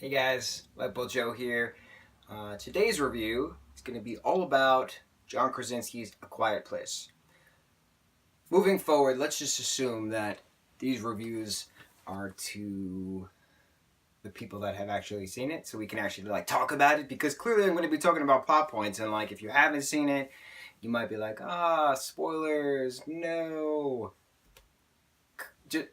Hey guys, lightboltjoe here. Today's review is going to be all about John Krasinski's A Quiet Place. Moving forward, let's just assume that these reviews are to the people that have actually seen it, so we can actually talk about it, because clearly I'm going to be talking about plot points, and if you haven't seen it, you might be like, spoilers, no. Just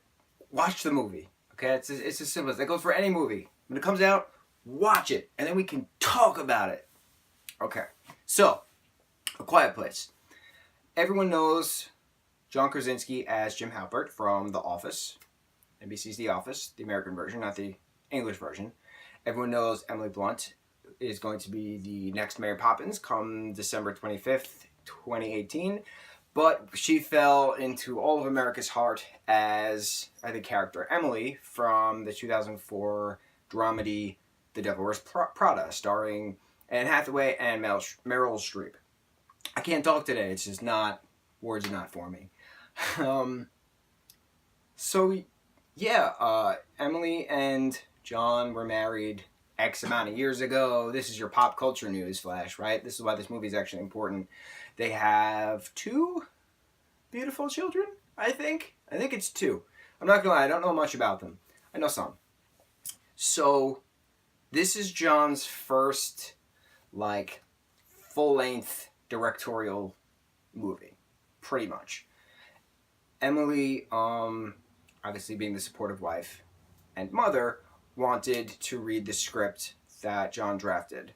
watch the movie, okay? It's as simple as that. Goes for any movie. When it comes out, watch it, and then we can talk about it. Okay, so, A Quiet Place. Everyone knows John Krasinski as Jim Halpert from The Office. NBC's The Office, the American version, not the English version. Everyone knows Emily Blunt is going to be the next Mary Poppins come December 25th, 2018. But she fell into all of America's heart as the character Emily from the 2004 dramedy The Devil Wears Prada, starring Anne Hathaway and Meryl Streep. I can't talk today. It's just not, words are not for me. Emily and John were married X amount of years ago. This is your pop culture news flash, right? This is why this movie is actually important. They have 2 beautiful children, I think. I think it's 2. I'm not gonna lie, I don't know much about them. I know some. So, this is John's first, full-length directorial movie, pretty much. Emily, obviously being the supportive wife and mother, wanted to read the script that John drafted.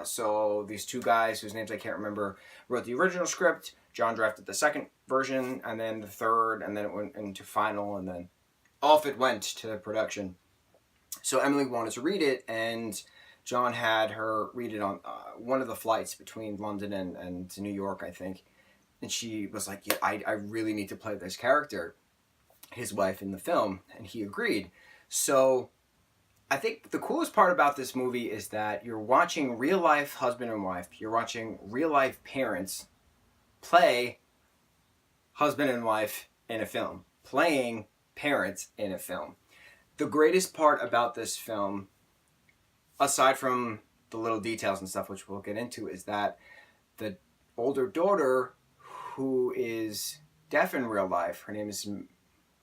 So these 2 guys, whose names I can't remember, wrote the original script. John drafted the second version, and then the third, and then it went into final, and then off it went to production. So Emily wanted to read it, and John had her read it on one of the flights between London and New York, I think. And she was like, yeah, I really need to play this character, his wife, in the film, and he agreed. So I think the coolest part about this movie is that you're watching real-life husband and wife, you're watching real-life parents play husband and wife in a film, playing parents in a film. The greatest part about this film, aside from the little details and stuff, which we'll get into, is that the older daughter, who is deaf in real life, her name is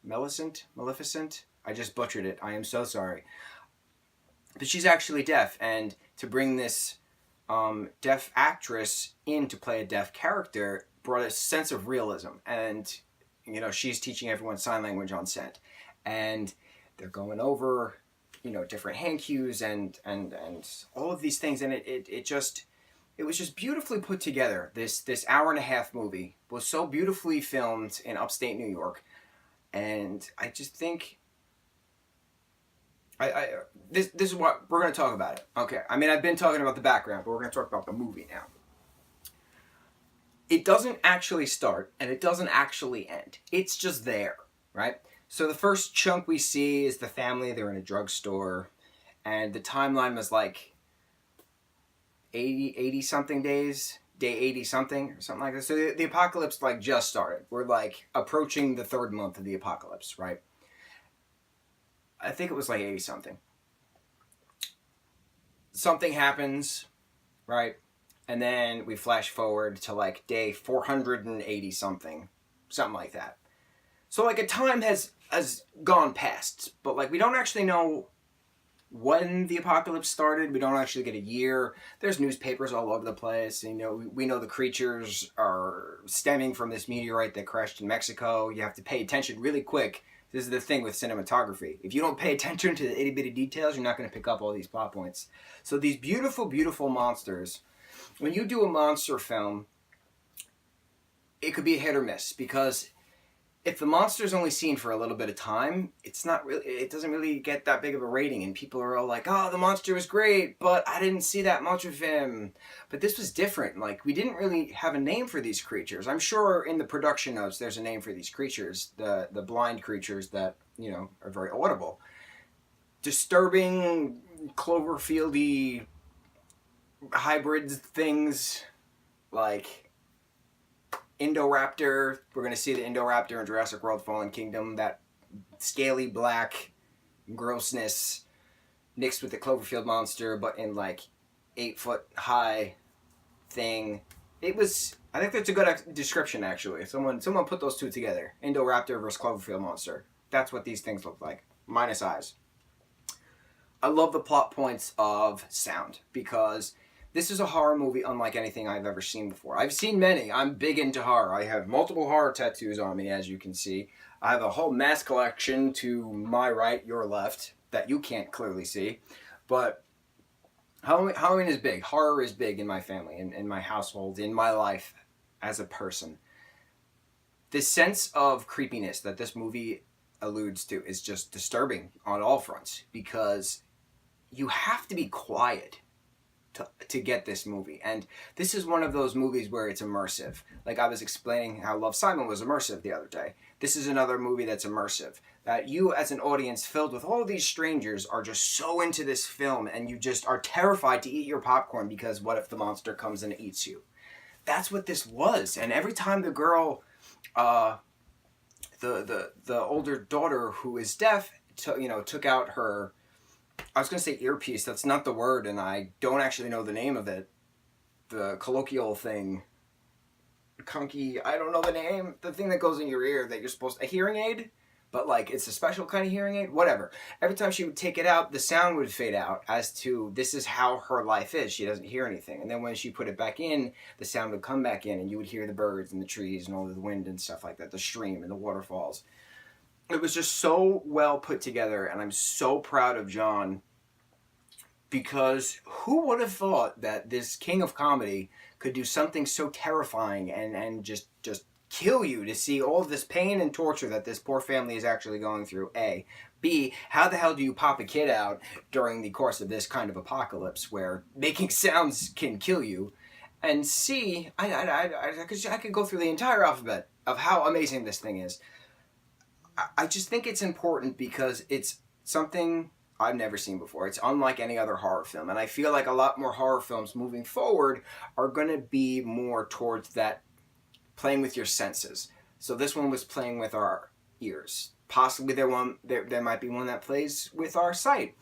Maleficent? I just butchered it. I am so sorry. But she's actually deaf, and to bring this deaf actress in to play a deaf character brought a sense of realism. And, she's teaching everyone sign language on set. And they're going over, different hand cues and all of these things. And it was just beautifully put together. This hour-and-a-half movie was so beautifully filmed in upstate New York. And I just think this is what we're going to talk about it. Okay, I've been talking about the background, but we're going to talk about the movie now. It doesn't actually start, and it doesn't actually end. It's just there, right? So the first chunk we see is the family. They're in a drugstore, and the timeline was 80-something days, day 80-something, or something like that. So the apocalypse just started. We're approaching the 3rd month of the apocalypse, right? I think it was 80-something. Something happens, right? And then we flash forward to day 480-something, something like that. So a time has gone past, but we don't actually know when the apocalypse started. We don't actually get a year. There's newspapers all over the place. We know the creatures are stemming from this meteorite that crashed in Mexico. You have to pay attention really quick. This is the thing with cinematography. If you don't pay attention to the itty-bitty details, you're not going to pick up all these plot points. So these beautiful, beautiful monsters, when you do a monster film, it could be a hit or miss, because if the monster's only seen for a little bit of time, it doesn't really get that big of a rating, and people are all like, oh, the monster was great, but I didn't see that much of him. But this was different. We didn't really have a name for these creatures. I'm sure in the production notes there's a name for these creatures, the blind creatures that, are very audible. Disturbing, Cloverfieldy hybrid things, Indoraptor. We're going to see the Indoraptor in Jurassic World Fallen Kingdom. That scaly black grossness. mixed with the Cloverfield monster, but in like 8-foot high thing. It was. I think that's a good description actually. Someone put those two together. Indoraptor versus Cloverfield monster. That's what these things look like, minus eyes. I love the plot points of sound because this is a horror movie unlike anything I've ever seen before. I've seen many. I'm big into horror. I have multiple horror tattoos on me, as you can see. I have a whole mask collection to my right, your left, that you can't clearly see. But Halloween is big. Horror is big in my family, in my household, in my life as a person. This sense of creepiness that this movie alludes to is just disturbing on all fronts because you have to be quiet to get this movie. And this is one of those movies where it's immersive. Like I was explaining how Love, Simon was immersive the other day. This is another movie that's immersive. That you as an audience filled with all these strangers are just so into this film and you just are terrified to eat your popcorn because what if the monster comes and eats you? That's what this was. And every time the girl, the older daughter who is deaf, took out her, I was going to say earpiece, that's not the word, and I don't actually know the name of it. The colloquial thing. Conky, I don't know the name. The thing that goes in your ear that you're supposed to... A hearing aid? But, like, it's a special kind of hearing aid? Whatever. Every time she would take it out, the sound would fade out as to this is how her life is. She doesn't hear anything. And then when she put it back in, the sound would come back in, and you would hear the birds and the trees and all the wind and stuff like that. The stream and the waterfalls. It was just so well put together, and I'm so proud of John because who would have thought that this king of comedy could do something so terrifying and just kill you to see all of this pain and torture that this poor family is actually going through, A. B, how the hell do you pop a kid out during the course of this kind of apocalypse where making sounds can kill you? And C, I could go through the entire alphabet of how amazing this thing is. I just think it's important because it's something I've never seen before. It's unlike any other horror film. And I feel like a lot more horror films moving forward are going to be more towards that playing with your senses. So this one was playing with our ears. Possibly there might be one that plays with our sight.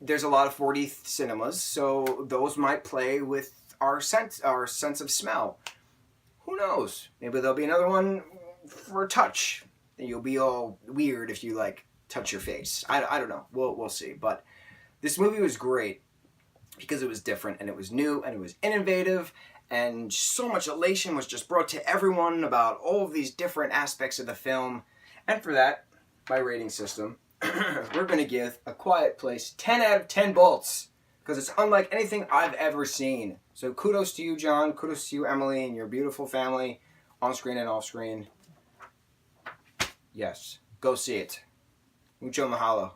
There's a lot of 4D cinemas, so those might play with our sense of smell. Who knows? Maybe there'll be another one for touch. You'll be all weird if you like touch your face. I don't know. We'll see. But this movie was great because it was different and it was new and it was innovative and so much elation was just brought to everyone about all of these different aspects of the film. And for that, my rating system, we're going to give A Quiet Place 10 out of 10 bolts because it's unlike anything I've ever seen. So kudos to you, John. Kudos to you, Emily, and your beautiful family on screen and off screen. Yes, go see it. Mucho mahalo.